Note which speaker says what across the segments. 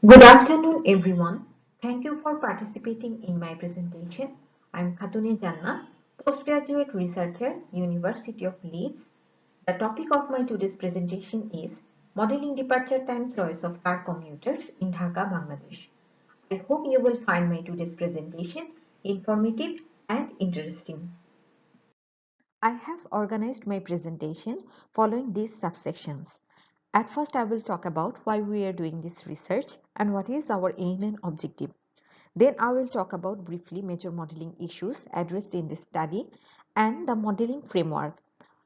Speaker 1: Good afternoon, everyone. Thank you for participating in my presentation. I am Zannat, postgraduate researcher, University of Leeds. The topic of my today's presentation is Modeling Departure Time Choice of Car Commuters in Dhaka, Bangladesh. I hope you will find my today's presentation informative and interesting. I have organized my presentation following these subsections. At first, I will talk about why we are doing this research and what is our aim and objective. Then I will talk about briefly major modeling issues addressed in this study and the modeling framework.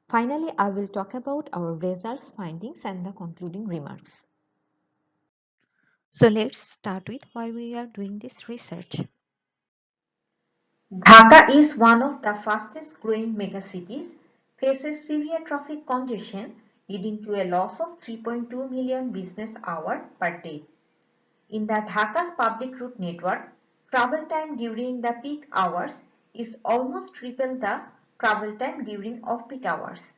Speaker 1: Finally, I will talk about our results, findings and the concluding remarks. So let's start with why we are doing this research. Dhaka is one of the fastest growing megacities, faces severe traffic congestion leading to a loss of 3.2 million business hours per day. In the Dhaka's public route network, travel time during the peak hours is almost triple the travel time during off-peak hours.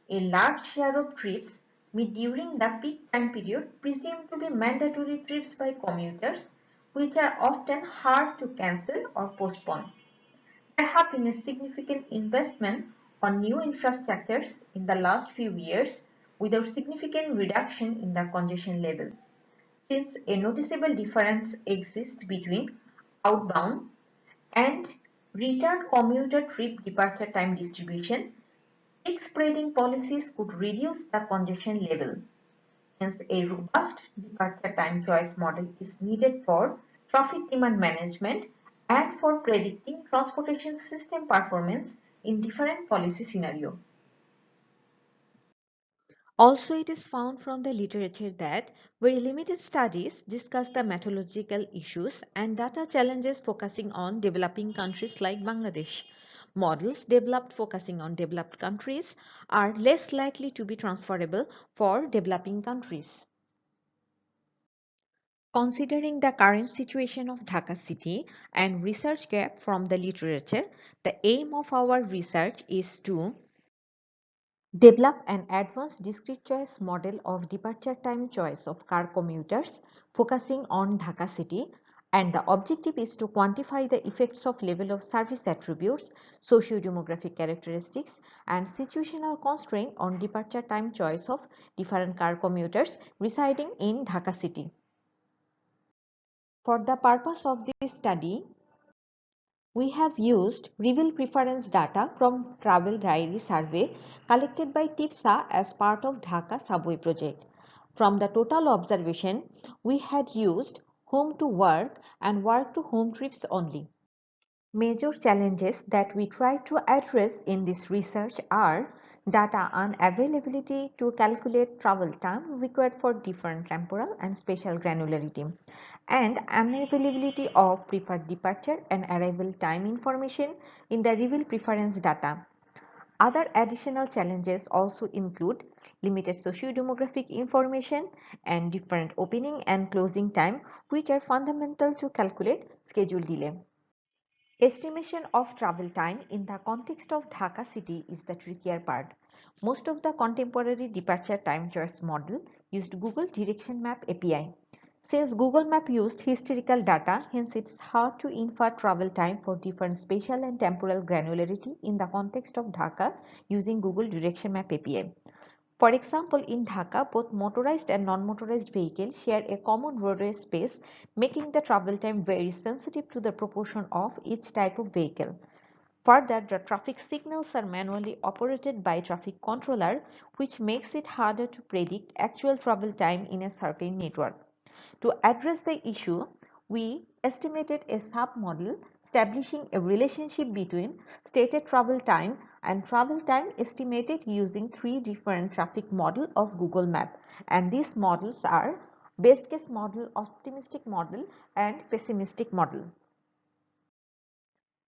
Speaker 1: A large share of trips made during the peak time period presumed to be mandatory trips by commuters, which are often hard to cancel or postpone. There have been a significant investment on new infrastructures in the last few years without significant reduction in the congestion level. Since a noticeable difference exists between outbound and return commuter trip departure time distribution, peak spreading policies could reduce the congestion level. Hence, a robust departure time choice model is needed for traffic demand management and for predicting transportation system performance in different policy scenarios. Also, it is found from the literature that very limited studies discuss the methodological issues and data challenges focusing on developing countries like Bangladesh. Models developed focusing on developed countries are less likely to be transferable for developing countries. Considering the current situation of Dhaka city and research gap from the literature, the aim of our research is to develop an advanced discrete choice model of departure time choice of car commuters focusing on Dhaka city, and the objective is to quantify the effects of level of service attributes, socio-demographic characteristics and situational constraint on departure time choice of different car commuters residing in Dhaka city. For the purpose of this study, we have used reveal preference data from travel diary survey collected by TIPSA as part of Dhaka subway project. From the total observation, we had used home to work and work to home trips only. Major challenges that we try to address in this research are data unavailability to calculate travel time required for different temporal and spatial granularity, and unavailability of preferred departure and arrival time information in the reveal preference data. Other additional challenges also include limited socio-demographic information and different opening and closing time, which are fundamental to calculate schedule delay. Estimation of travel time in the context of Dhaka city is the trickier part. Most of the contemporary departure time choice model used Google Direction Map API. Since Google Map used historical data, hence it's hard to infer travel time for different spatial and temporal granularity in the context of Dhaka using Google Direction Map API. For example, in Dhaka, both motorized and non-motorized vehicles share a common roadway space, making the travel time very sensitive to the proportion of each type of vehicle. Further, the traffic signals are manually operated by traffic controller, which makes it harder to predict actual travel time in a certain network. To address the issue, we estimated a sub-model establishing a relationship between stated travel time and travel time estimated using three different traffic models of Google Map. And these models are best case model, optimistic model, and pessimistic model.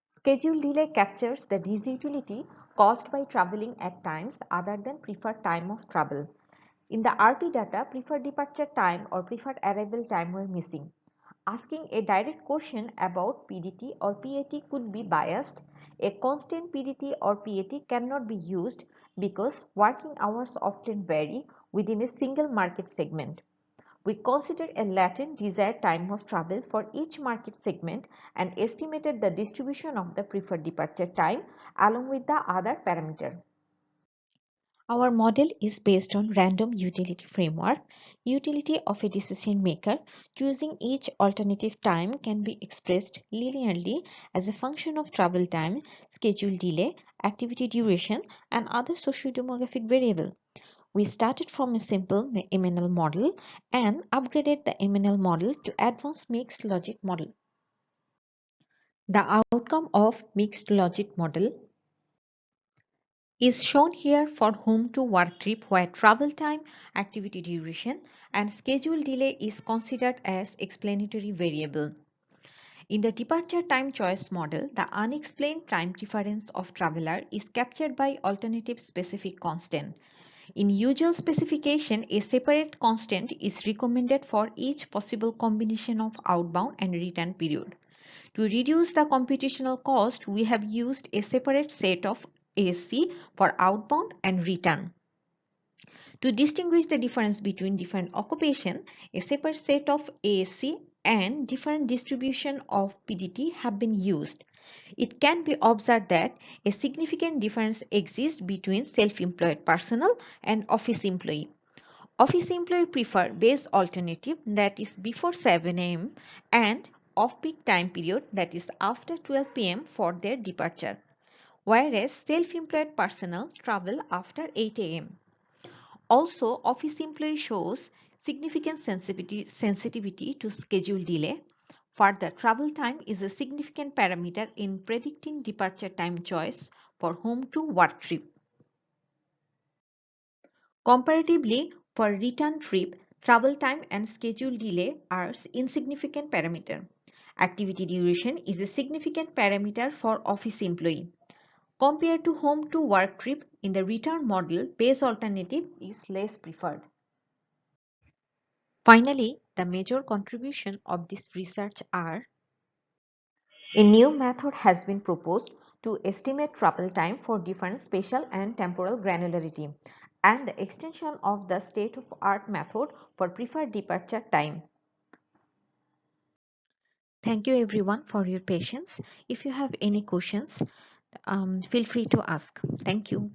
Speaker 1: Schedule delay captures the disutility caused by traveling at times other than preferred time of travel. In the RT data, preferred departure time or preferred arrival time were missing. Asking a direct question about PDT or PAT could be biased. A constant PDT or PAT cannot be used because working hours often vary within a single market segment. We considered a latent desired time of travel for each market segment and estimated the distribution of the preferred departure time along with the other parameter. Our model is based on random utility framework. Utility of a decision maker choosing each alternative time can be expressed linearly as a function of travel time, schedule delay, activity duration, and other socio-demographic variables. We started from a simple MNL model and upgraded the MNL model to advanced mixed logic model. The outcome of mixed logic model is shown here for home to work trip where travel time, activity duration, and schedule delay is considered as explanatory variable. In the departure time choice model, the unexplained time difference of traveler is captured by alternative specific constant. In usual specification, a separate constant is recommended for each possible combination of outbound and return period. To reduce the computational cost, we have used a separate set of ASC for outbound and return. To distinguish the difference between different occupation, a separate set of ASC and different distribution of PDT have been used. It can be observed that a significant difference exists between self-employed personnel and office employee. Office employee prefer base alternative that is before 7 am and off-peak time period that is after 12 pm for their departure, whereas self-employed personnel travel after 8 am. Also, office employee shows significant sensitivity to schedule delay. Further, travel time is a significant parameter in predicting departure time choice for home to work trip. Comparatively, for return trip, travel time and schedule delay are insignificant parameter. Activity duration is a significant parameter for office employee. Compared to home to work trip, in the return model, base alternative is less preferred. Finally, the major contribution of this research are: a new method has been proposed to estimate travel time for different spatial and temporal granularity, and the extension of the state-of-art method for preferred departure time. Thank you everyone for your patience. If you have any questions, feel free to ask. Thank you.